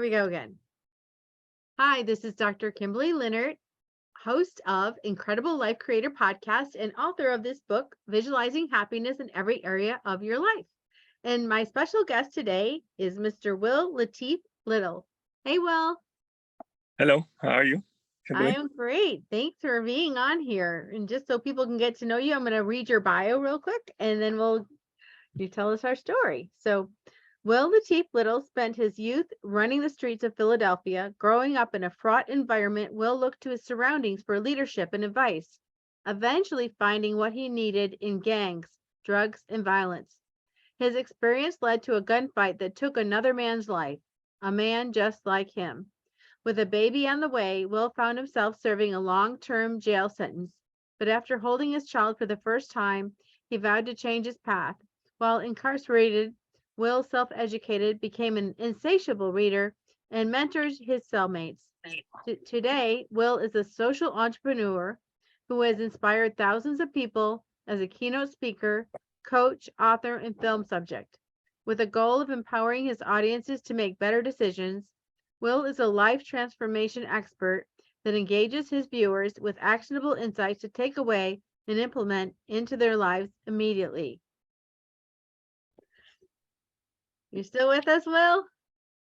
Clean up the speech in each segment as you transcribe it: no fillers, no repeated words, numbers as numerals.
Here we go again. Hi, this is Dr. Kimberley Linert, host of Incredible Life Creator podcast and author of this book, Visualizing Happiness in Every Area of Your Life. And my special guest today is Mr. Latif Little. Hey, Will. Hello, how are you, I Kimberly? am great. Thanks for being on here. And just so people can get to know you, I'm going to read your bio real quick, and then you tell us our story. So, Will Latif Little spent his youth running the streets of Philadelphia. Growing up in a fraught environment, Will looked to his surroundings for leadership and advice, eventually finding what he needed in gangs, drugs, and violence. His experience led to a gunfight that took another man's life, a man just like him. With a baby on the way, Will found himself serving a long-term jail sentence. But after holding his child for the first time, he vowed to change his path. While incarcerated, Will, self-educated, became an insatiable reader and mentors his cellmates. Today, Will is a social entrepreneur who has inspired thousands of people as a keynote speaker, coach, author, and film subject. With a goal of empowering his audiences to make better decisions, Will is a life transformation expert that engages his viewers with actionable insights to take away and implement into their lives immediately. You still with us, Will?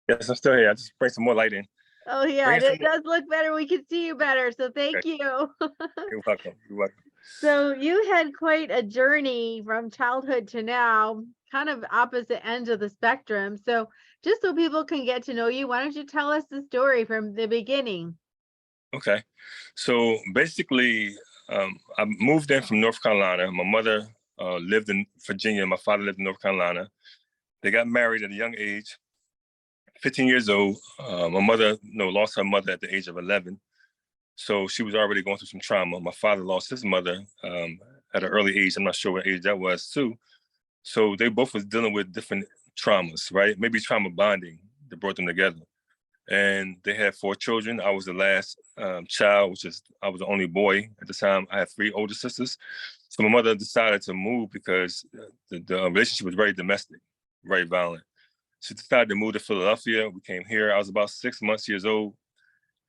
Yes, I'm still here. I just bring some more light in. Oh, yeah, it does look better. We can see you better. So thank you. You're welcome. You're welcome. So you had quite a journey from childhood to now, kind of opposite ends of the spectrum. So just so people can get to know you, why don't you tell us the story from the beginning? Okay. So basically, I moved in from North Carolina. My mother lived in Virginia. My father lived in North Carolina. They got married at a young age, 15 years old. My mother lost her mother at the age of 11. So she was already going through some trauma. My father lost his mother at an early age. I'm not sure what age that was too. So they both was dealing with different traumas, right? Maybe trauma bonding that brought them together. And they had 4 children. I was the last child, I was the only boy at the time. I had 3 older sisters. So my mother decided to move because the relationship was very domestic, very violent. She decided to move to Philadelphia. We came here. I was about 6 months years old,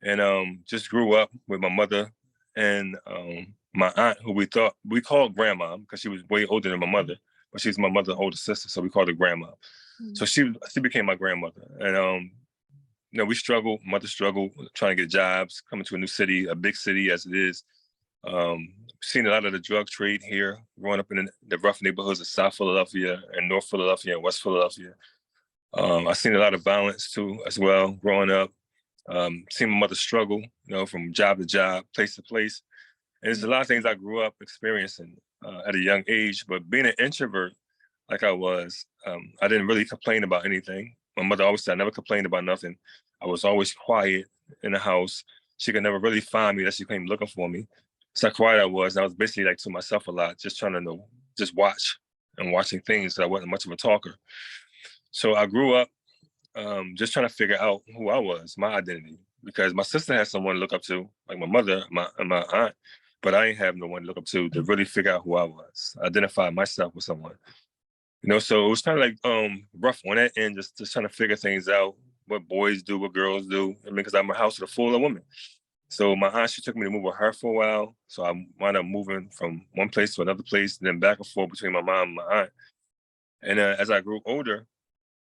and just grew up with my mother and my aunt, who we called grandma because she was way older than my mother, but she's my mother's older sister, so we called her grandma. Mm-hmm. So she became my grandmother, and we struggled. Mother struggled trying to get jobs, coming to a new city, a big city as it is. Seen a lot of the drug trade here, growing up in the rough neighborhoods of South Philadelphia and North Philadelphia and West Philadelphia. I've seen a lot of violence too, as well, growing up. Seen my mother struggle, from job to job, place to place. And there's a lot of things I grew up experiencing at a young age. But being an introvert, like I was, I didn't really complain about anything. My mother always said I never complained about nothing. I was always quiet in the house. She could never really find me, that she came looking for me. So how quiet I was. I was basically like to myself a lot, just trying to just watch and watching things. So I wasn't much of a talker. So I grew up just trying to figure out who I was, my identity, because my sister had someone to look up to, like my mother and my aunt, but I didn't have no one to look up to really figure out who I was, identify myself with someone. So it was kind of like rough on that end, just trying to figure things out, what boys do, what girls do. I mean, because I'm a house full of women. So my aunt, she took me to move with her for a while. So I wound up moving from one place to another place, and then back and forth between my mom and my aunt. And as I grew older,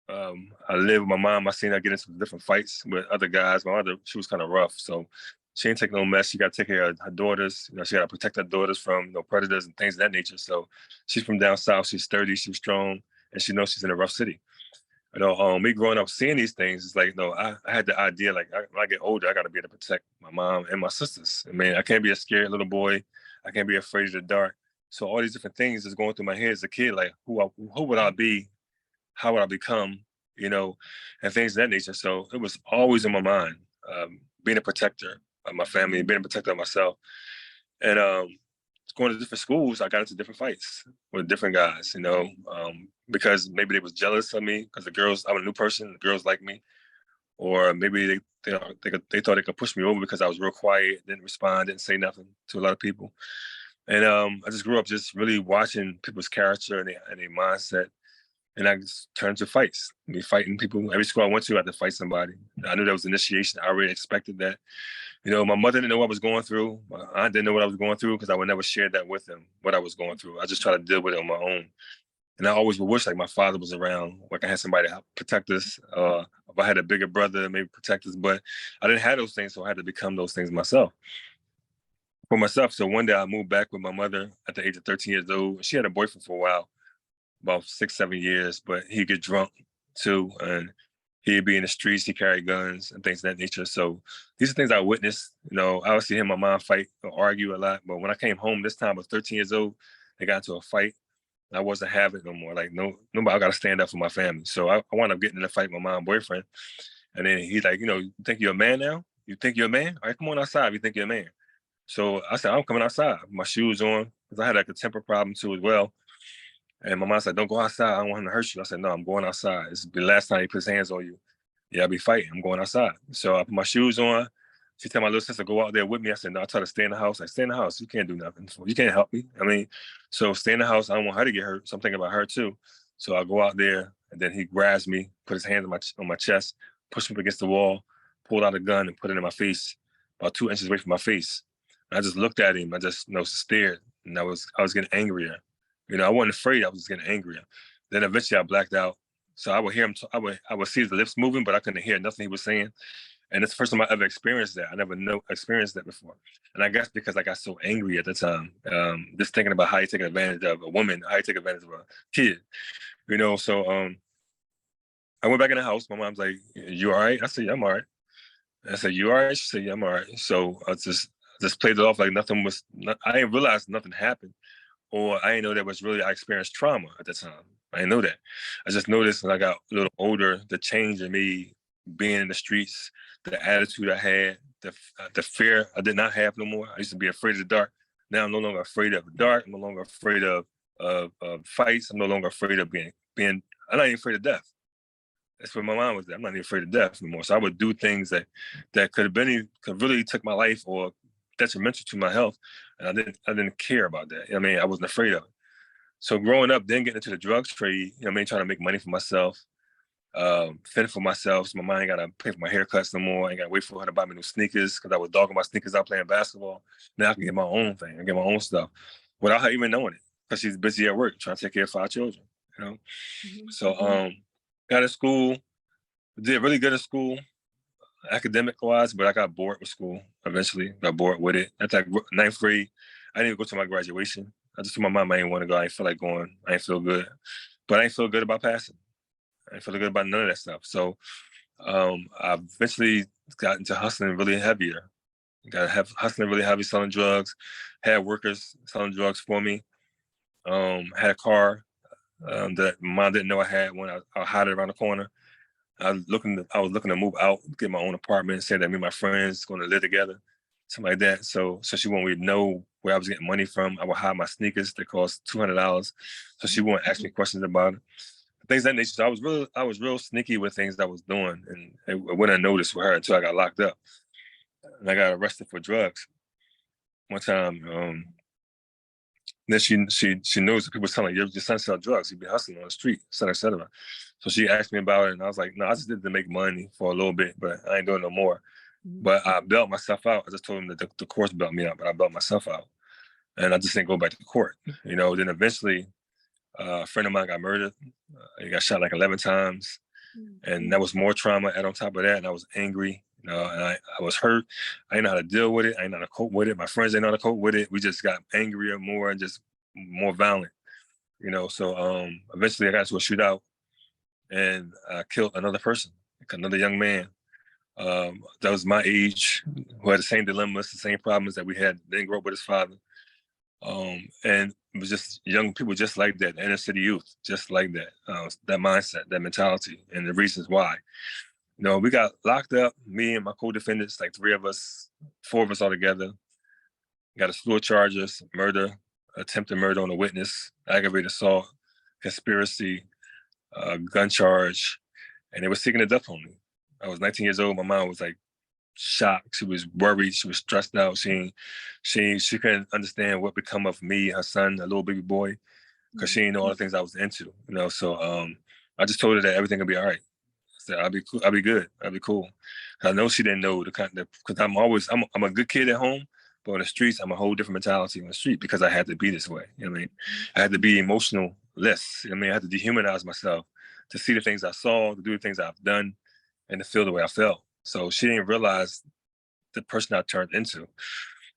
I lived with my mom. I seen her get into different fights with other guys. My mother, she was kind of rough. So she ain't take no mess. She got to take care of her daughters. She got to protect her daughters from predators and things of that nature. So she's from down south. She's sturdy. She's strong. And she knows she's in a rough city. Me growing up seeing these things, it's like, I had the idea, like, when I get older, I got to be able to protect my mom and my sisters. I mean, I can't be a scared little boy. I can't be afraid of the dark. So all these different things is going through my head as a kid, like, who would I be? How would I become? And things of that nature. So it was always in my mind, being a protector of my family, being a protector of myself. And going to different schools, I got into different fights with different guys, because maybe they was jealous of me because I'm a new person, the girls like me. Or maybe they thought they could push me over because I was real quiet, didn't respond, didn't say nothing to a lot of people. And I just grew up just really watching people's character and their mindset. And I just turned to fights. Me fighting people. Every school I went to, I had to fight somebody. I knew that was initiation. I already expected that. You know, my mother didn't know what I was going through. My aunt didn't know what I was going through because I would never share that with them, what I was going through. I just tried to deal with it on my own. And I always would wish like my father was around, like I had somebody to help protect us. If I had a bigger brother, maybe protect us. But I didn't have those things, so I had to become those things myself. For myself. So one day I moved back with my mother at the age of 13 years old. She had a boyfriend for a while, about 6-7 years, but he'd get drunk too. And he'd be in the streets, he carried guns and things of that nature. So these are things I witnessed. You know, I would see him and my mom fight or argue a lot. But when I came home this time, I was 13 years old, they got into a fight. I wasn't having it no more. Like, nobody, I got to stand up for my family. So I wound up getting in a fight with my mom boyfriend. And then he's like, you think you're a man now? You think you're a man? All right, come on outside if you think you're a man. So I said, I'm coming outside, my shoes on, because I had like a temper problem too as well. And my mom said, don't go outside. I don't want him to hurt you. I said, no, I'm going outside. This is the last time he puts hands on you. Yeah, I'll be fighting. I'm going outside. So I put my shoes on. She told my little sister, go out there with me. I said, no, I told her to stay in the house. I stay in the house. You can't do nothing. You can't help me. I mean, so stay in the house. I don't want her to get hurt. So I'm thinking about her too. So I go out there, and then he grabs me, put his hands on my chest, pushed me up against the wall, pulled out a gun and put it in my face, about 2 inches away from my face. And I just looked at him. I just stared, and I was getting angrier. I wasn't afraid. I was just getting angrier. Then eventually I blacked out. So I would hear him. I would see his lips moving, but I couldn't hear nothing he was saying. And it's the first time I ever experienced that. I never experienced that before. And I guess because I got so angry at the time, just thinking about how you take advantage of a woman, how you take advantage of a kid, So I went back in the house. My mom's like, "You all right?" I said, "Yeah, I'm all right." I said, "You all right?" She said, "Yeah, I'm all right." So I just played it off like nothing was. I didn't realize nothing happened, or I didn't know that was really I experienced trauma at the time. I didn't know that. I just noticed when I got a little older, the change in me being in the streets, the attitude I had, the fear I did not have no more. I used to be afraid of the dark. Now I'm no longer afraid of the dark. I'm no longer afraid of fights. I'm no longer afraid of being. I'm not even afraid of death. That's what my mom was there. I'm not even afraid of death anymore. So I would do things that could really took my life or detrimental to my health, and I didn't care about that. I wasn't afraid of it. So growing up, then getting into the drugs trade, trying to make money for myself, fend for myself. So my mom ain't got to pay for my haircuts no more. I ain't got to wait for her to buy me new sneakers because I was dogging my sneakers out playing basketball. Now I can get my own thing. I get my own stuff without her even knowing it because she's busy at work trying to take care of 5 children. Mm-hmm. So got to school, did really good at school, academic wise, but I got bored with school eventually. Got bored with it. At that 9th grade, I didn't even go to my graduation. I just told my mom I didn't want to go. I didn't feel like going. I didn't feel good. But I didn't feel good about passing. I didn't feel good about none of that stuff. So I eventually got into hustling really heavier. Hustling really heavy, selling drugs, had workers selling drugs for me. Had a car that mom didn't know I had when I hid it around the corner. I was looking to move out, get my own apartment, say that me and my friends going to live together, something like that. So she won't really know where I was getting money from. I would hide my sneakers that cost $200, so she won't ask me questions about it. Things of that nature. So I was real sneaky with things that I was doing, and it went unnoticed with her until I got locked up, and I got arrested for drugs one time. Then she knows that people telling your son sell drugs. He be hustling on the street, et cetera. So she asked me about it, and I was like, no, I just did it to make money for a little bit, but I ain't doing no more. Mm-hmm. But I bailed myself out. I just told him that the courts bailed me out, but I bailed myself out. And I just didn't go back to court. Then eventually a friend of mine got murdered. He got shot like 11 times. Mm-hmm. And that was more trauma. And on top of that, and I was angry. And I was hurt. I didn't know how to deal with it. I didn't know how to cope with it. My friends didn't know how to cope with it. We just got angrier more and just more violent, So eventually I got into a shootout and I killed another person, another young man that was my age, who had the same dilemmas, the same problems that we had. Didn't grow up with his father. And it was just young people just like that, inner city youth, just like that, that mindset, that mentality, and the reasons why. We got locked up, me and my co-defendants, like 3 of us, 4 of us all together. Got a slew of charges: murder, attempted murder on a witness, aggravated assault, conspiracy, gun charge, and they were seeking the death penalty. I was 19 years old. My mom was like shocked. She was worried. She was stressed out. She couldn't understand what become of me, her son, a little baby boy, because she didn't know all the things I was into. So I just told her that everything will be all right. I said, I'll be cool. I'll be good. I'll be cool. I know she didn't know the kind of, because I'm a good kid at home, but on the streets, I'm a whole different mentality on the street because I had to be this way. You know what I mean? I had to be emotional less. I mean, I had to dehumanize myself to see the things I saw, to do the things I've done, and to feel the way I felt. So she didn't realize the person I turned into,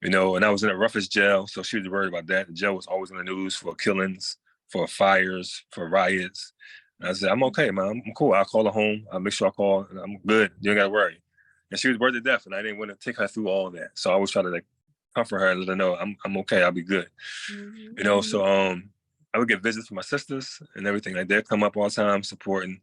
and I was in the roughest jail. So she was worried about that. The jail was always in the news for killings, for fires, for riots. And I said, I'm okay, man. I'm cool. I'll call her home. I'll make sure I call. I'm good. You ain't got to worry. And she was worried to death. And I didn't want to take her through all of that. So I always try to comfort her and let her know I'm okay. I'll be good. So I would get visits from my sisters and everything. Like they'd come up all the time supporting.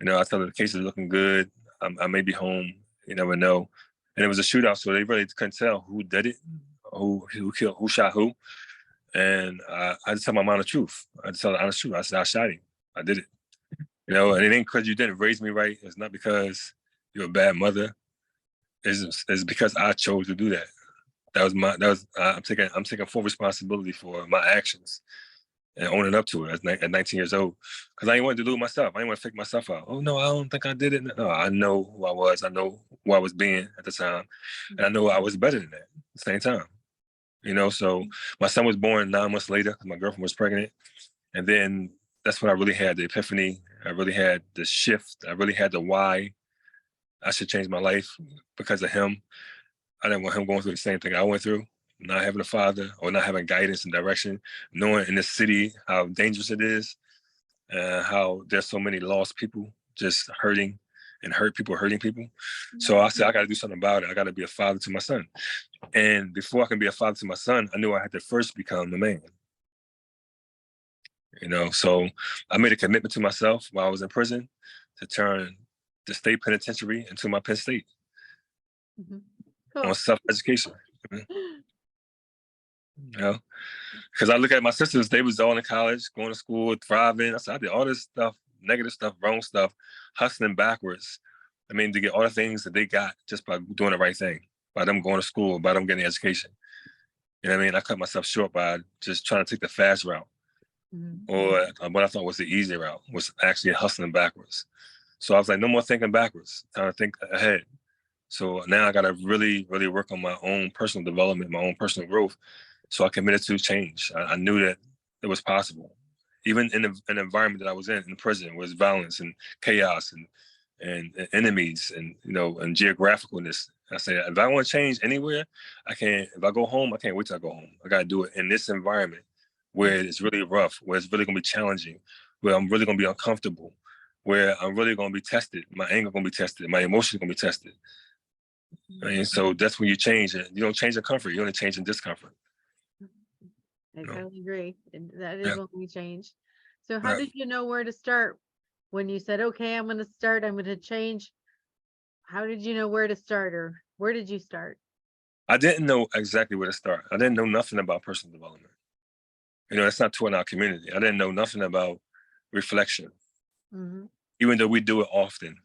I tell her the case is looking good. I may be home. You never know. And it was a shootout, so they really couldn't tell who did it, who killed, who shot who. And I just tell my mom the truth. I just tell her the honest truth. I said, I shot him. I did it. And it ain't because you didn't raise me right. It's not because you're a bad mother. It's because I chose to do that. I'm taking full responsibility for my actions and owning up to it at 19 years old. Because I didn't want to do it myself. I didn't want to fake myself out. Oh, no, I don't think I did it. No, I know who I was. I know who I was being at the time. And I know I was better than that at the same time. So my son was born 9 months later because my girlfriend was pregnant. And then that's when I really had the epiphany. I really had the shift. I really had the why I should change my life because of him. I didn't want him going through the same thing I went through, not having a father or not having guidance and direction, knowing in this city how dangerous it is, how there's so many lost people just hurting and hurting people. So I said, I got to do something about it. I got to be a father to my son. And before I can be a father to my son, I knew I had to first become the man. So I made a commitment to myself while I was in prison to turn the state penitentiary into my Penn State on self-education. Because I look at my sisters, they was all in college, going to school, thriving. I said, I did all this stuff, negative stuff, wrong stuff, hustling backwards. I mean, to get all the things that they got just by doing the right thing, by them going to school, by them getting education. You know what I mean? I cut myself short by just trying to take the fast route. Or what I thought was the easy route was actually hustling backwards. So I was like, no more thinking backwards, time to think ahead. So now I got to really, really work on my own personal development, my own personal growth. So I committed to change. I knew that it was possible. Even in an environment that I was in prison, was violence and chaos and enemies and, and geographicalness. I said, if I want to change anywhere, I can't. If I go home, I can't wait till I go home. I got to do it in this environment where it's really rough, where it's really going to be challenging, where I'm really going to be uncomfortable, where I'm really going to be tested. My anger going to be tested. My emotions going to be tested. And so that's when you change it. You don't change in comfort. You only change in discomfort. I totally agree. That is when we change. So how did you know where to start when you said, okay, I'm going to start, I'm going to change? How did you know where to start, or where did you start? I didn't know exactly where to start. I didn't know nothing about personal development. That's not taught in our community. I didn't know nothing about reflection, even though we do it often,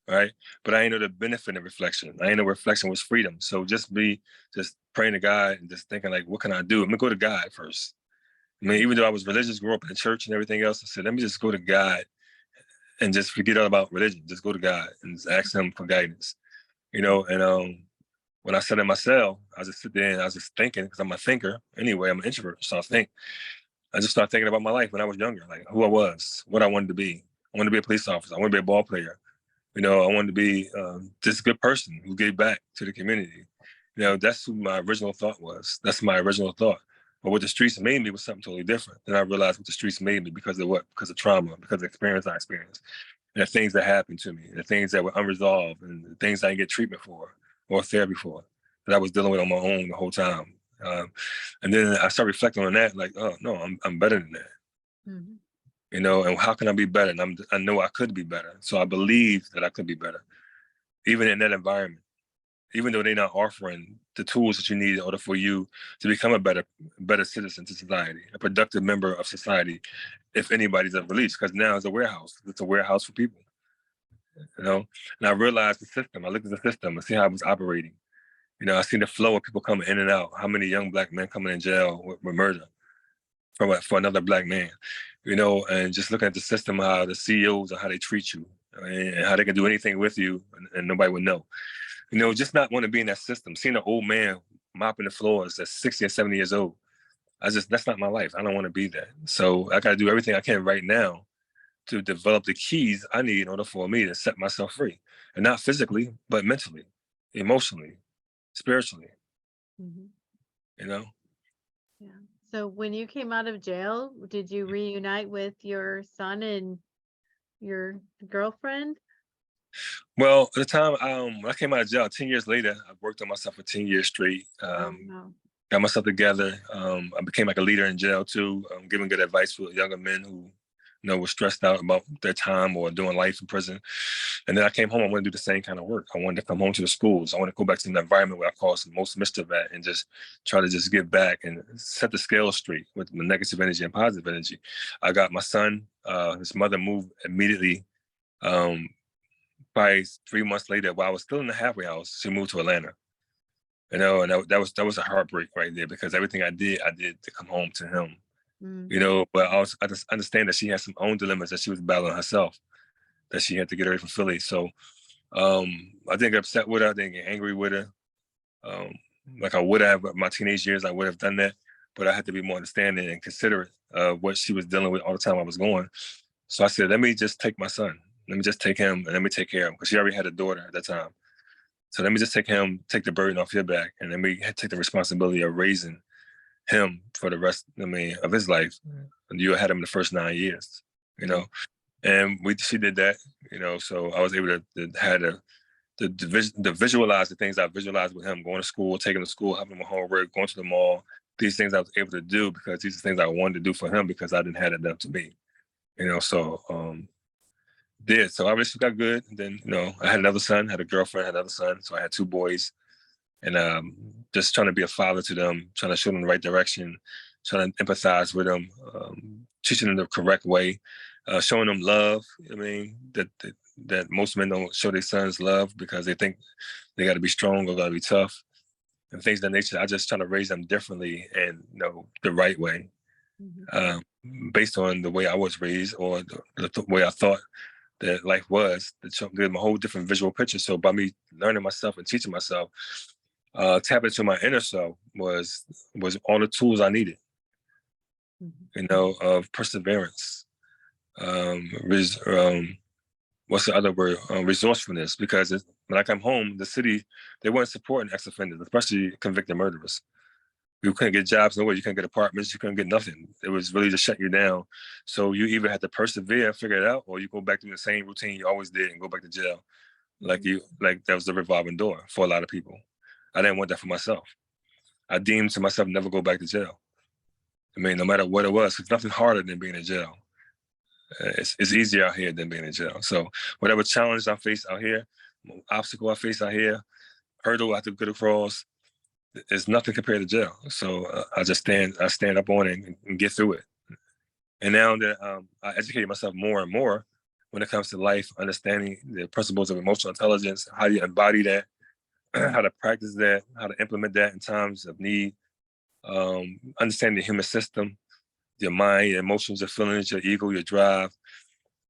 right? But I didn't know the benefit of reflection. I didn't know reflection was freedom. So just praying to God and just thinking like, what can I do? I'm gonna go to God first. I mean, even though I was religious, grew up in the church and everything else, I said, let me just go to God and just forget all about religion. Just go to God and just ask him for guidance, and when I sat in my cell, I just sit there and I was just thinking, because I'm a thinker anyway, I'm an introvert. So I just started thinking about my life when I was younger, like who I was, what I wanted to be. I wanted to be a police officer. I wanted to be a ball player. I wanted to be this good person who gave back to the community. That's who my original thought was. That's my original thought. But what the streets made me was something totally different. Then I realized what the streets made me because of what? Because of trauma, because of the experience I experienced. And the things that happened to me, the things that were unresolved, and the things I didn't get treatment for or therapy for, that I was dealing with on my own the whole time. And then I started reflecting on that, like, oh no, I'm better than that. And how can I be better? And I know I could be better. So I believe that I could be better, even in that environment, even though they're not offering the tools that you need in order for you to become a better citizen to society, a productive member of society, if anybody's ever released, because now it's a warehouse. It's a warehouse for people, And I realized the system. I looked at the system and see how it was operating. I seen the flow of people coming in and out, how many young Black men coming in jail with murder for another Black man. and just looking at the system, how the CEOs and how they treat you and how they can do anything with you and nobody would know. Just not want to be in that system. Seeing an old man mopping the floors at 60 or 70 years old, that's not my life. I don't want to be that. So I got to do everything I can right now to develop the keys I need in order for me to set myself free. And not physically, but mentally, emotionally, spiritually, Mhm. you know? Yeah. So when you came out of jail, did you reunite with your son and your girlfriend? Well, at the time, when I came out of jail, 10 years later, I worked on myself for 10 years straight. Oh, no. Got myself together. I became like a leader in jail too, giving good advice for younger men who, were stressed out about their time or doing life in prison. And then I came home. I wanted to do the same kind of work. I wanted to come home to the schools. I wanted to go back to the environment where I caused the most mischief at and just try to just give back and set the scale straight with the negative energy and positive energy. I got my son. His mother moved immediately. Probably 3 months later, while I was still in the halfway house, she moved to Atlanta. And that was a heartbreak right there because everything I did to come home to him. Mhm. But I just understand that she had some own dilemmas that she was battling herself, that she had to get away from Philly. So I didn't get upset with her. I didn't get angry with her. Um, like I would have in my teenage years, I would have done that. But I had to be more understanding and considerate of what she was dealing with all the time I was going. So I said, let me just take my son. Let me just take him and let me take care of him because she already had a daughter at that time. So let me just take the burden off your back, and let me take the responsibility of raising him for the rest, of his life. And you had him the first 9 years, and she did that, so I was able to have to visualize the things I visualized with him, going to school, taking him to school, helping him with homework, going to the mall. These things I was able to do because these are things I wanted to do for him because I didn't have it done to me, so did. So obviously got good. And then, I had another son, had a girlfriend, had another son. So I had two boys and just trying to be a father to them, trying to show them the right direction, trying to empathize with them, teaching them the correct way, showing them love. That most men don't show their sons love because they think they got to be strong or got to be tough and things of that nature. I just trying to raise them differently and, the right way. Mhm. Based on the way I was raised or the way I thought that life was, that give them a whole different visual picture. So by me learning myself and teaching myself, tapping into my inner self was all the tools I needed, Mhm. of perseverance. What's the other word? Resourcefulness. Because when I come home, the city, they weren't supporting ex-offenders, especially convicted murderers. You couldn't get jobs nowhere. You couldn't get apartments. You couldn't get nothing. It was really just shut you down. So you either had to persevere and figure it out, or you go back to the same routine you always did and go back to jail. Like that was the revolving door for a lot of people. I didn't want that for myself. I deemed to myself never go back to jail. No matter what it was, it's nothing harder than being in jail. It's easier out here than being in jail. So whatever challenge I face out here, obstacle I face out here, hurdle I have to get across, it's nothing compared to jail. So I stand up on it and get through it. And now that I educate myself more and more when it comes to life, understanding the principles of emotional intelligence, how you embody that, how to practice that, how to implement that in times of need, understanding the human system, your mind, your emotions, your feelings, your ego, your drive,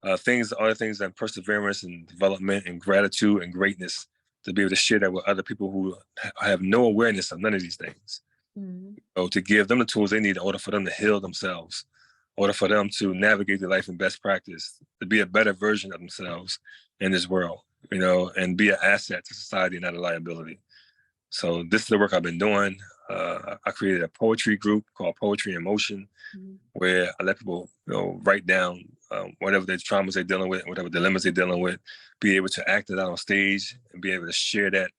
other things like perseverance and development and gratitude and greatness to be able to share that with other people who have no awareness of none of these things. Mhm. So to give them the tools they need in order for them to heal themselves, in order for them to navigate their life in best practice, to be a better version of themselves in this world, and be an asset to society, not a liability. So this is the work I've been doing. I created a poetry group called Poetry in Motion, Mhm. where I let people, write down whatever their traumas they're dealing with, whatever dilemmas they're dealing with, be able to act it out on stage and be able to share that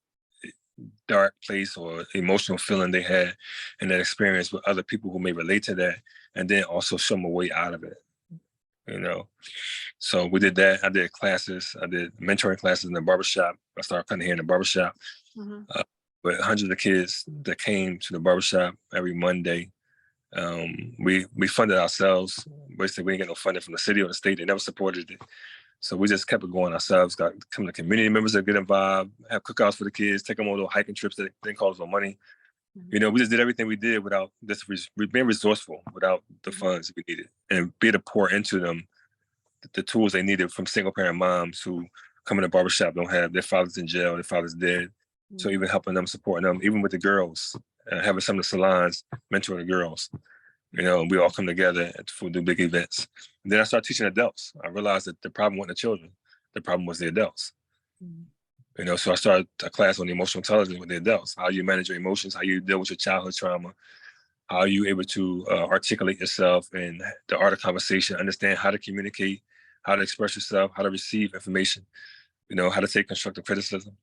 dark place or emotional feeling they had and that experience with other people who may relate to that, and then also show them a way out of it. You know, so we did that. I did classes. I did mentoring classes in the barbershop. I started cutting hair in the barbershop Mhm. with hundreds of kids that came to the barbershop every Monday. We funded ourselves. Basically, we didn't get no funding from the city or the state. They never supported it. So we just kept it going ourselves. Got some of the community members that get involved, have cookouts for the kids, take them on little hiking trips that didn't cost no money. You know, we just did everything we did without this. We've been resourceful without the funds we needed, and be able to pour into them the tools they needed from single parent moms who come in the barbershop, don't have their fathers in jail, their fathers dead. So even helping them, supporting them, even with the girls, having some of the salons mentor the girls. You know, we all come together for the big events. And then I started teaching adults. I realized that the problem wasn't the children, the problem was the adults. You know, so I started a class on emotional intelligence with the adults. How you manage your emotions, how you deal with your childhood trauma, how you able to articulate yourself, and the art of conversation, understand how to communicate, how to express yourself, how to receive information, you know, how to take constructive criticism.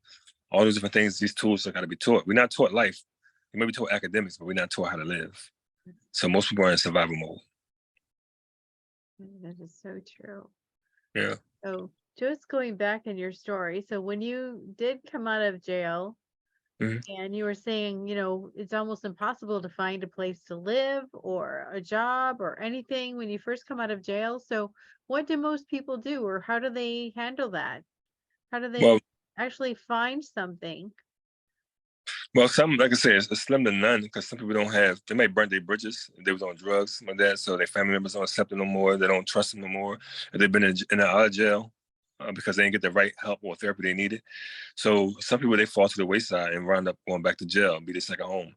All those different things, these tools are got to be taught. We're not taught life. We may be taught academics, but we're not taught how to live. So most people are in survival mode. That is so true. Yeah. So just going back in your story, so when you did come out of jail, and you were saying, you know, it's almost impossible to find a place to live or a job or anything when you first come out of jail. So what do most people do, or how do they handle that? How do they actually find something? Well, some, like I said, it's slim to none, because some people don't have, they may burn their bridges. They was on drugs, like that, so their family members don't accept them no more. They don't trust them no more. If they've been in and out of jail because they didn't get the right help or therapy they needed. So some people, they fall to the wayside and wind up going back to jail, be their second home.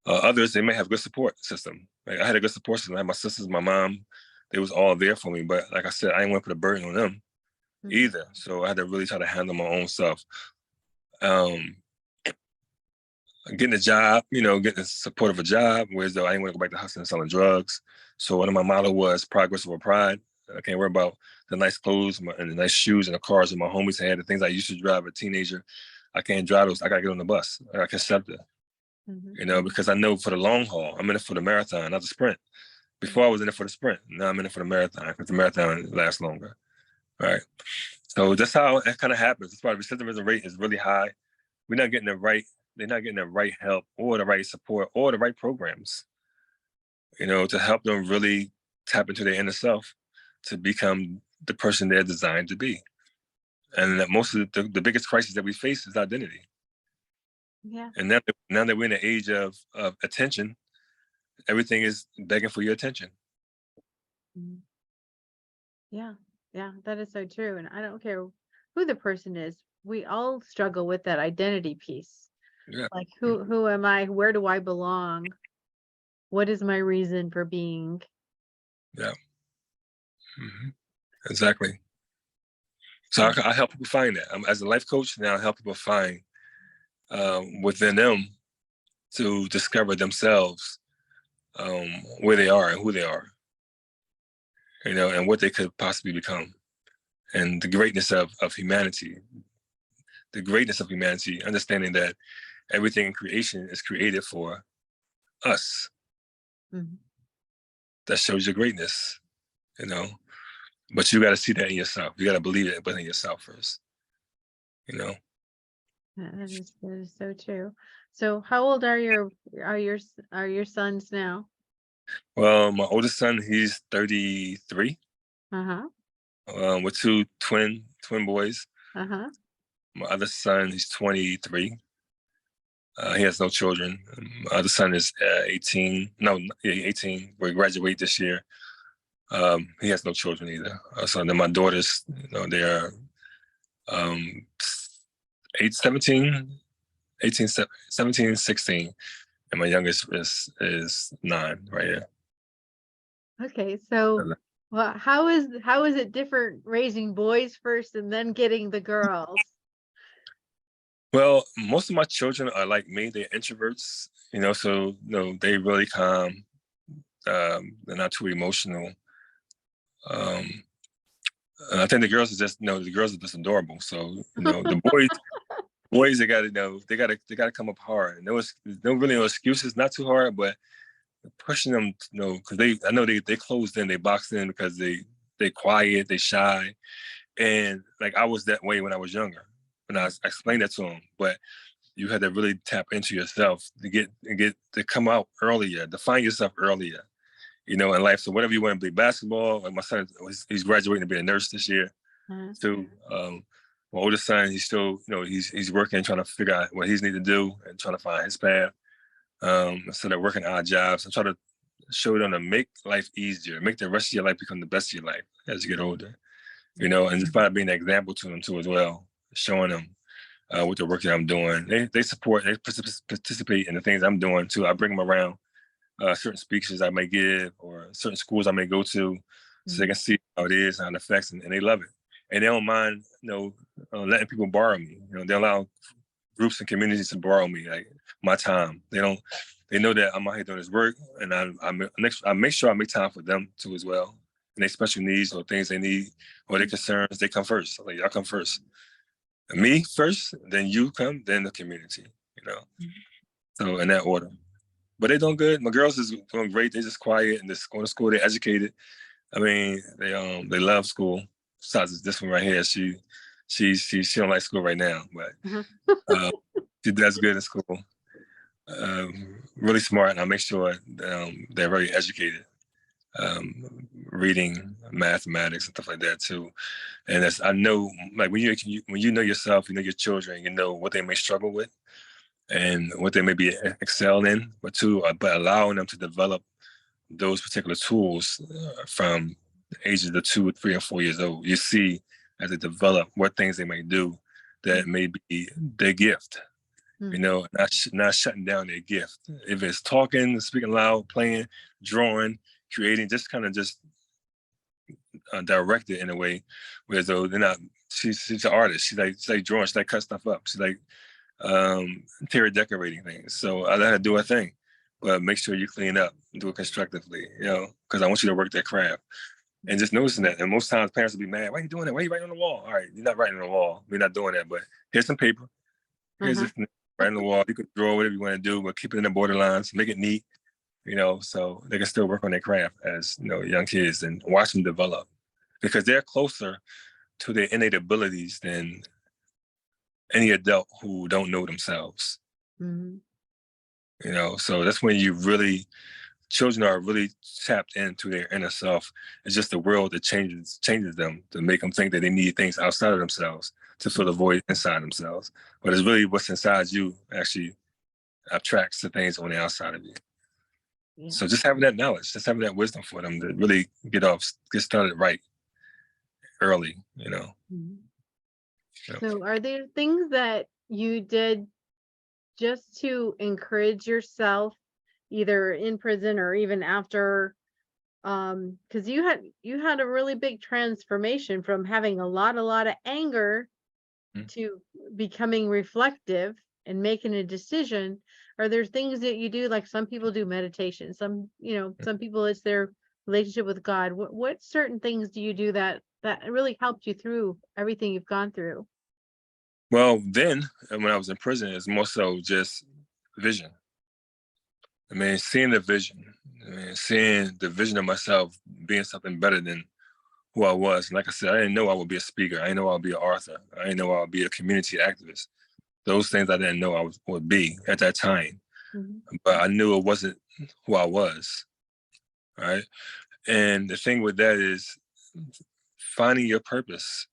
Others, they may have good support system. Like I had a good support system. I had my sisters, my mom, they was all there for me. But like I said, I didn't want to put a burden on them either. So I had to really try to handle my own stuff. Getting a job, you know, getting the support of a job, whereas though I didn't want to go back to hustling and selling drugs. So one of my motto was progress over pride. I can't worry about the nice clothes and the nice shoes and the cars that my homies had, the things I used to drive as a teenager. I can't drive those. I got to get on the bus. I can accept it, you know, because I know for the long haul, I'm in it for the marathon, not the sprint. Before I was in it for the sprint. Now I'm in it for the marathon, because the marathon lasts longer, right? So that's how it kind of happens. That's why the recidivism rate is really high. We're not getting the right, they're not getting the right help or the right support or the right programs, you know, to help them really tap into their inner self to become the person they're designed to be. And that most of the biggest crisis that we face is identity. Yeah. And now that we're in the age of attention, everything is begging for your attention. Yeah. Yeah, that is so true. And I don't care who the person is. We all struggle with that identity piece. Yeah. Like who am I? Where do I belong? What is my reason for being? Yeah. Exactly. So I help people find that. As a life coach, now I help people find within them to discover themselves, where they are and who they are, you know, and what they could possibly become, and the greatness of humanity. The greatness of humanity, understanding that everything in creation is created for us. That shows your greatness, you know. But you got to see that in yourself. You got to believe it, but in yourself first, you know. That is so true. So how old are your sons now? Well, my oldest son, he's 33. With two twin boys. My other son, he's 23. He has no children. My other son is 18. No, 18. We graduate this year. He has no children either. So then my daughters, you know, they are 17, 16, and my youngest is 9 right here. Okay, so well, how is it different raising boys first and then getting the girls? Well, most of my children are like me. They're introverts, you know, so you know, they really calm. They're not too emotional. I think the girls are just, you know, the girls are just adorable. So, you know, the boys, they gotta, you know, they gotta come up hard. And there was really no excuses, not too hard, but pushing them, you know, because I know they closed in, they boxed in because they quiet, they shy. And like I was that way when I was younger. And I explained that to them. But you had to really tap into yourself to come out earlier, define yourself earlier, you know, in life. So whatever you want to be, basketball, like my son, he's graduating to be a nurse this year. So my oldest son, he's still, you know, he's working, trying to figure out what he's need to do and trying to find his path. instead of working odd jobs. I try to show them to make life easier, make the rest of your life become the best of your life as you get older, and just by being an example to them too as well, showing them with the work that I'm doing. They support, they participate in the things I'm doing too. I bring them around certain speeches I may give or certain schools I may go to so they can see how it is, how it affects, and they love it. And they don't mind, letting people borrow me. They allow groups and communities to borrow me, like my time. They know that I'm out here doing this work, and I make sure I make time for them too as well. And their special needs or things they need or their concerns, they come first. Like, y'all come first. Me first, then you come, then the community. So in that order. But they're doing good. My girls is doing great. They're just quiet and just going to school. They're educated. I mean, they love school. Besides this one right here, she don't like school right now, but she does good in school. Really smart, and I make sure they're very educated. Reading, mathematics, and stuff like that too. And I know, like when you know yourself, you know your children, you know what they may struggle with and what they may be excel in, but allowing them to develop those particular tools from the ages of 2, 3, and 4 years old. You see as they develop what things they may do that may be their gift. Not shutting down their gift. If it's talking, speaking loud, playing, drawing, creating, just kind of direct it in a way where though they're not. She's an artist. She like drawing. She like cut stuff up. She like interior decorating things. So I let her do her thing, but make sure you clean up, do it constructively. Because I want you to work that craft. And just noticing that. And most times parents will be mad. Why are you doing that? Why are you writing on the wall? All right, you're not writing on the wall. We're not doing that. But here's some paper. Here's this right on the wall. You could draw whatever you want to do, but keep it in the borderlines, make it neat, so they can still work on their craft as, young kids and watch them develop because they're closer to their innate abilities than any adult who don't know themselves. So that's when children are really tapped into their inner self. It's just the world that changes them to make them think that they need things outside of themselves to fill the void inside themselves. But it's really what's inside you actually attracts the things on the outside of you. Yeah. So just having that knowledge, just having that wisdom for them to really get started right early, So are there things that you did just to encourage yourself, either in prison or even after, because you had a really big transformation from having a lot of anger to becoming reflective and making a decision? Are there things that you do, like some people do meditation, some people it's their relationship with God? What certain things do you do that really helped you through everything you've gone through? Well, then when I was in prison, it's more so just vision. I mean, seeing the vision, seeing the vision of myself being something better than who I was. And like I said, I didn't know I would be a speaker. I didn't know I would be an author. I didn't know I would be a community activist. Those things I didn't know I would be at that time. But I knew it wasn't who I was, right? And the thing with that is finding your purpose.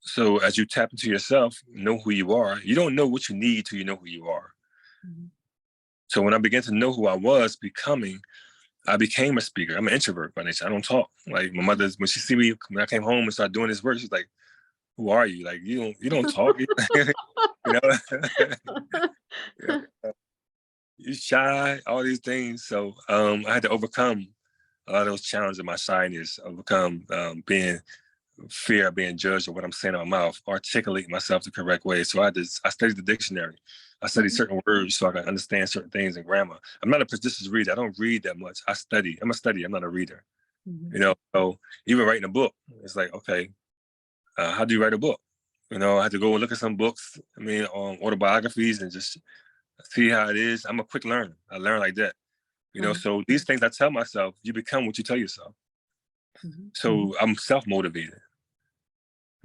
So as you tap into yourself, know who you are. You don't know what you need till you know who you are. So when I began to know who I was becoming, I became a speaker. I'm an introvert by nature. I don't talk. Like my mother, when she see me, when I came home and started doing this work, she's like, "Who are you? Like you don't talk." You're shy. All these things. So I had to overcome a lot of those challenges of my shyness. Overcome being fear of being judged of what I'm saying out of my mouth. Articulate myself the correct way. So I studied the dictionary. I studied certain words so I can understand certain things in grammar. I'm not a prodigious reader. I don't read that much. I study. I'm a studier. I'm not a reader. So even writing a book, it's like, okay, how do you write a book? I had to go and look at some books, on autobiographies and just see how it is. I'm a quick learner. I learn like that. So these things I tell myself, you become what you tell yourself. So I'm self-motivated.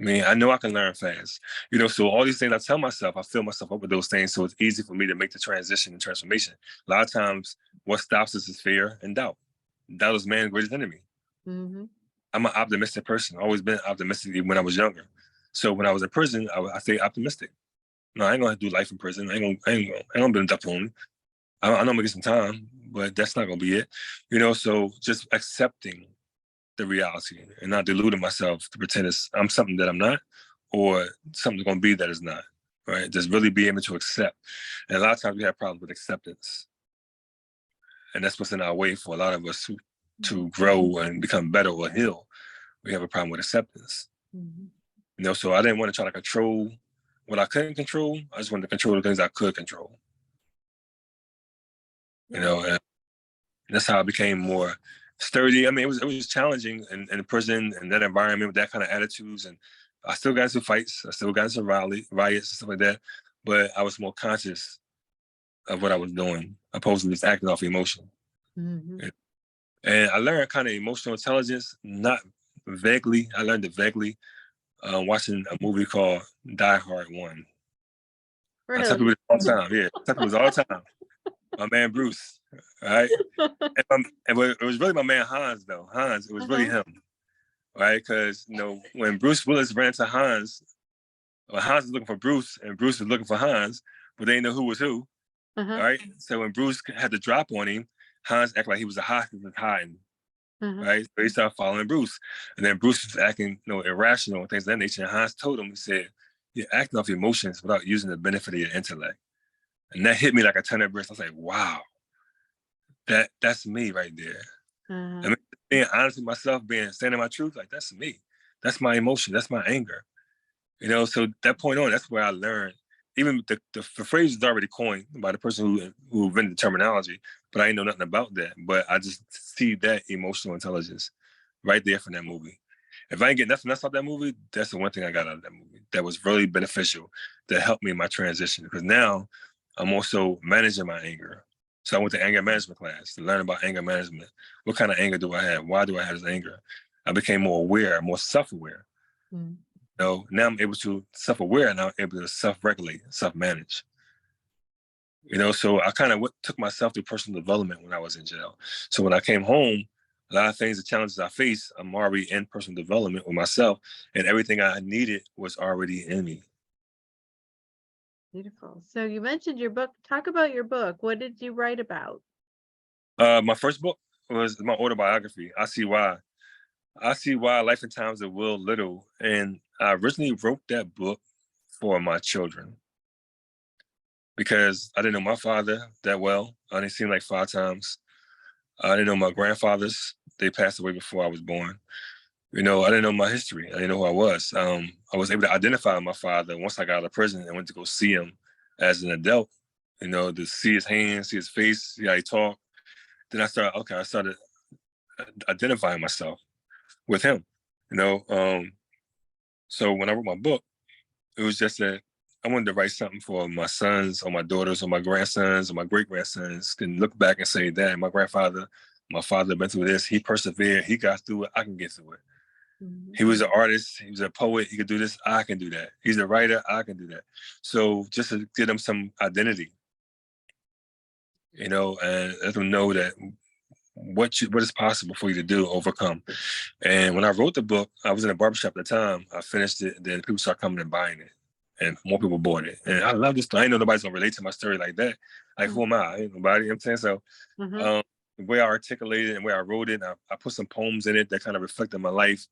I know I can learn fast. So all these things I tell myself, I fill myself up with those things. So it's easy for me to make the transition and transformation. A lot of times what stops us is fear and doubt. Doubt is man's greatest enemy. I'm an optimistic person. I've always been optimistic even when I was younger. So when I was in prison, I stayed optimistic. No, I ain't gonna do life in prison. I ain't gonna be a duck on me. I know I'm gonna get some time, but that's not gonna be it. So just accepting the reality and not deluding myself to pretend I'm something that I'm not, or something's gonna be that is not. Right? Just really be able to accept. And a lot of times we have problems with acceptance. And that's what's in our way for a lot of us to grow and become better or heal. We have a problem with acceptance. So I didn't want to try to control what I couldn't control. I just wanted to control the things I could control. And that's how I became more sturdy. I mean, it was challenging in prison and that environment with that kind of attitudes. And I still got into fights. I still got into riots and stuff like that. But I was more conscious of what I was doing, opposed to just acting off emotion. And I learned kind of emotional intelligence, not vaguely. I learned it vaguely watching a movie called Die Hard 1. I tell people this all the time. Yeah, I tell people this all the time. My man Bruce, right? And it was really my man Hans, though. Hans, it was really him, right? Because when Bruce Willis ran to Hans, Hans was looking for Bruce, and Bruce was looking for Hans, but they didn't know who was who, right? So when Bruce had the drop on him, Hans acted like he was a hostage and hiding, right? So he started following Bruce, and then Bruce was acting, irrational and things of that nature. And Hans told him, he said, "You're acting off emotions without using the benefit of your intellect." And that hit me like a ton of bricks. I was like, wow, that's me right there. I mean, being honest with myself, saying my truth, like that's me. That's my emotion. That's my anger. So that point on, that's where I learned. Even the phrase is already coined by the person who invented the terminology, but I ain't know nothing about that. But I just see that emotional intelligence right there from that movie. If I ain't get nothing else out of that movie, that's the one thing I got out of that movie that was really beneficial, that helped me in my transition. Because now I'm also managing my anger. So I went to anger management class to learn about anger management. What kind of anger do I have? Why do I have this anger? I became more aware, more self-aware. Now I'm able to self-aware, and now I'm able to self-regulate, self-manage. So I kind of took myself through personal development when I was in jail. So when I came home, a lot of things, the challenges I face, I'm already in personal development with myself, and everything I needed was already in me. Beautiful. So you mentioned your book. Talk about your book. What did you write about? My first book was my autobiography. I See Why. I See Why, Life and Times of Will Little. And I originally wrote that book for my children because I didn't know my father that well. I didn't see him like 5 times. I didn't know my grandfathers. They passed away before I was born. I didn't know my history. I didn't know who I was. I was able to identify my father once I got out of prison and went to go see him as an adult, to see his hands, see his face, see how he talked. Then I started identifying myself with him, So when I wrote my book, it was just that I wanted to write something for my sons or my daughters or my grandsons or my great-grandsons can look back and say, "Dad, my father went through this. He persevered. He got through it. I can get through it. He was an artist. He was a poet. He could do this. I can do that. He's a writer. I can do that." So just to give them some identity, and let them know that what is possible for you to do, overcome. And when I wrote the book, I was in a barbershop at the time. I finished it, then people started coming and buying it, and more people bought it. And I love this. I didn't know nobody's gonna relate to my story like that. Like, who am I? Ain't nobody. I'm saying so. The way I articulated it and the way I wrote it, I put some poems in it that kind of reflected my life,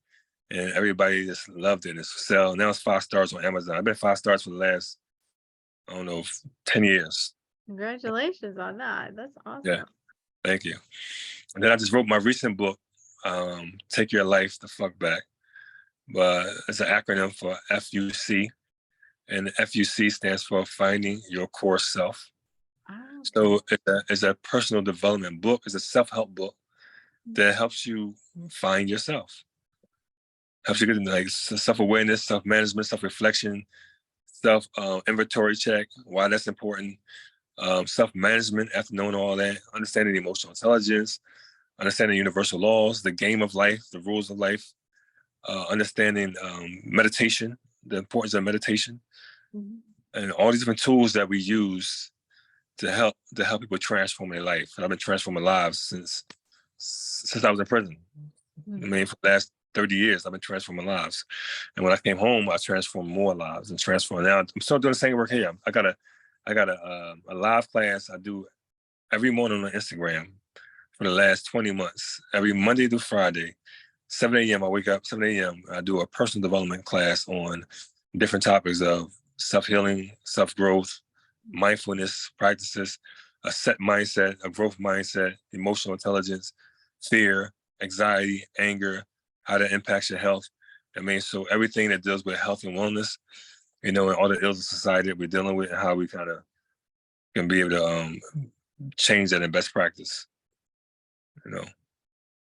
and everybody just loved it. It's for sale. Now it's 5 stars on Amazon. I've been 5 stars for the last, I don't know, 10 years. Congratulations on that. That's awesome. Yeah, thank you. And then I just wrote my recent book, Take Your Life the Fuck Back. But it's an acronym for FUC, and FUC stands for Finding Your Core Self. So it's a personal development book. It's a self-help book that helps you find yourself. Helps you get like self-awareness, self-management, self-reflection, self-inventory check, why that's important. Self-management, after knowing all that, understanding emotional intelligence, understanding universal laws, the game of life, the rules of life, understanding meditation, the importance of meditation, and all these different tools that we use to help people transform their life. And I've been transforming lives since I was in prison. I mean, for the last 30 years, I've been transforming lives. And when I came home, I transformed more lives and transformed. Now I'm still doing the same work here. I got a live class I do every morning on Instagram for the last 20 months, every Monday through Friday, 7 a.m. I wake up, 7 a.m. I do a personal development class on different topics of self-healing, self-growth, mindfulness practices, a set mindset, a growth mindset, emotional intelligence, fear, anxiety, anger, how that impacts your health. I mean, so everything that deals with health and wellness, and all the ills of society that we're dealing with and how we kind of can be able to change that in best practice,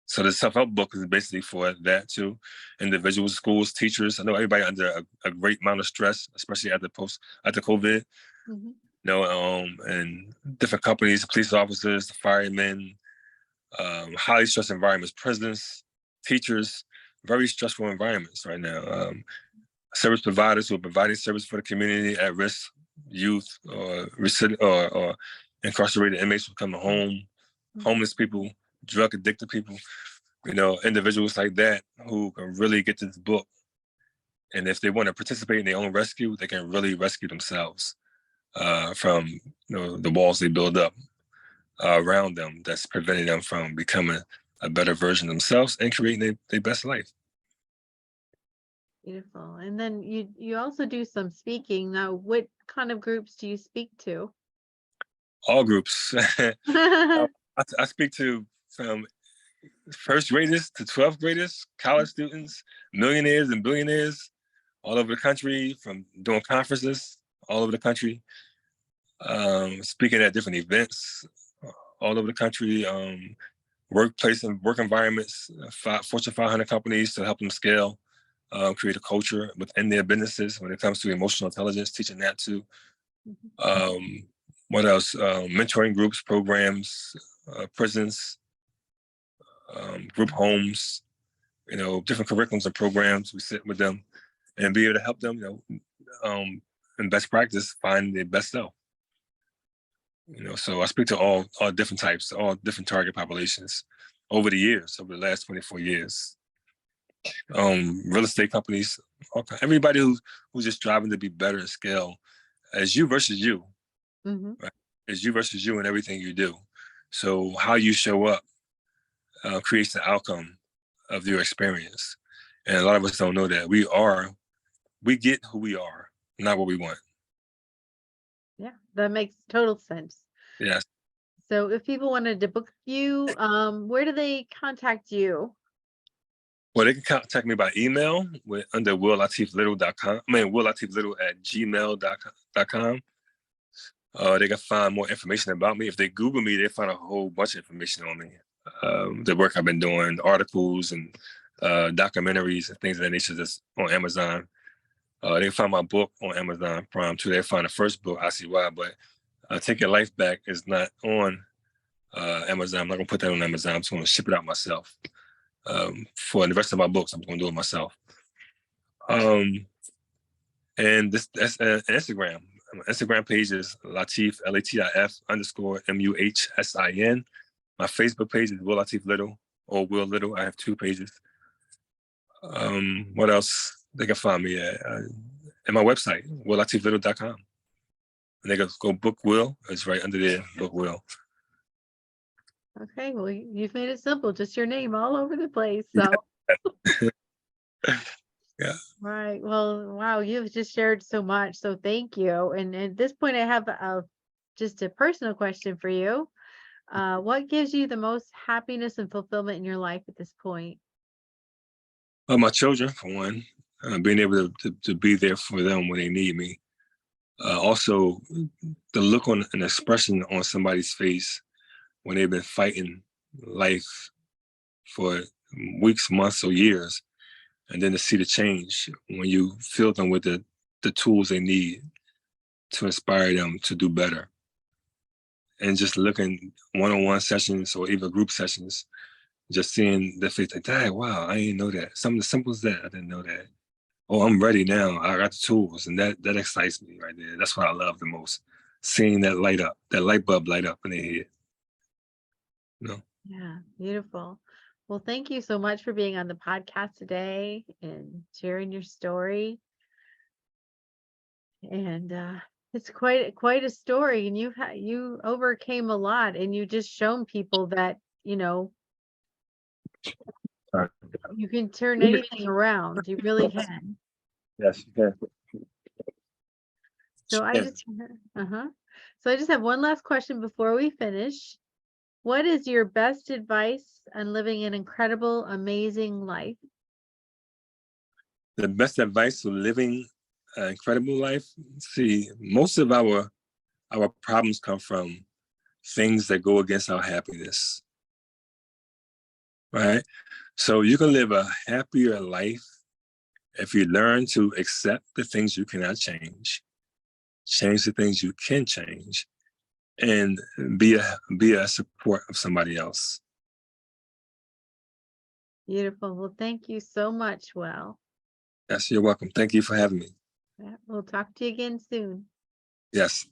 So the self-help book is basically for that too. Individuals, schools, teachers. I know everybody under a great amount of stress, especially after COVID. And different companies, police officers, firemen, highly stressed environments, prisons, teachers, very stressful environments right now. Service providers who are providing service for the community at risk, youth, or incarcerated inmates who come home, homeless people, drug addicted people, individuals like that who can really get to this book. And if they want to participate in their own rescue, they can really rescue themselves from the walls they build up around them that's preventing them from becoming a better version of themselves and creating their best life. Beautiful. And then you also do some speaking. Now, what kind of groups do you speak to? All groups. I speak to from first graders to 12th graders, college students, millionaires and billionaires all over the country, from doing conferences all over the country, speaking at different events all over the country, workplace and work environments, Fortune 500 companies to help them scale, create a culture within their businesses when it comes to emotional intelligence, teaching that too. What else? Mentoring groups, programs, prisons, group homes, different curriculums and programs. We sit with them and be able to help them, in best practice, find their best self. So I speak to all different types, all different target populations over the last 24 years. Real estate companies, everybody who's just striving to be better and scale as you versus you, right? As you versus you in everything you do. So how you show up creates the outcome of your experience. And a lot of us don't know that we get who we are, not what we want. Yeah, that makes total sense. Yes. So if people wanted to book you, where do they contact you? Well, they can contact me by email under willlatiflittle.com. willlatiflittle@gmail.com. They can find more information about me. If they Google me, they find a whole bunch of information on me. The work I've been doing, articles and documentaries and things of that nature that's on Amazon. They can find my book on Amazon Prime too. They find the first book, I See Why, but Take Your Life Back is not on Amazon. I'm not gonna put that on Amazon. I'm just gonna ship it out myself. For the rest of my books, I'm gonna do it myself. And that's Instagram. My Instagram page is Latif, LATIF_MUHSIN. My Facebook page is Will Latif Little or Will Little. I have 2 pages. What else? They can find me at my website, willlatiflittle.com. And they can go book Will. It's right under there, book Will. Okay, well, you've made it simple, just your name all over the place. So Yeah. Right. Well, wow, you've just shared so much. So thank you. And at this point, I have just a personal question for you. What gives you the most happiness and fulfillment in your life at this point? My children, for one, being able to be there for them when they need me. Also, the look on an expression on somebody's face when they've been fighting life for weeks, months, or years, and then to see the change when you fill them with the tools they need to inspire them to do better. And just looking one-on-one sessions or even group sessions, just seeing the face like, Dad, wow, I didn't know that. Something as simple as that, I didn't know that. Oh, I'm ready now. I got the tools. And that excites me right there. That's what I love the most. Seeing that light up, that light bulb light up in their head. Yeah, beautiful. Well, thank you so much for being on the podcast today and sharing your story. And It's quite a story, and you overcame a lot, and you just shown people that, you know, All right. you can turn anything around. You really can. Yes, you So I can. just, So I just have one last question before we finish. What is your best advice on living an incredible, amazing life? The best advice for living an incredible life. See, most of our problems come from things that go against our happiness, right? So you can live a happier life if you learn to accept the things you cannot change the things you can change, and be a support of somebody else. Beautiful. Well, thank you so much, Will. Yes, you're welcome. Thank you for having me. Yeah, we'll talk to you again soon. Yes.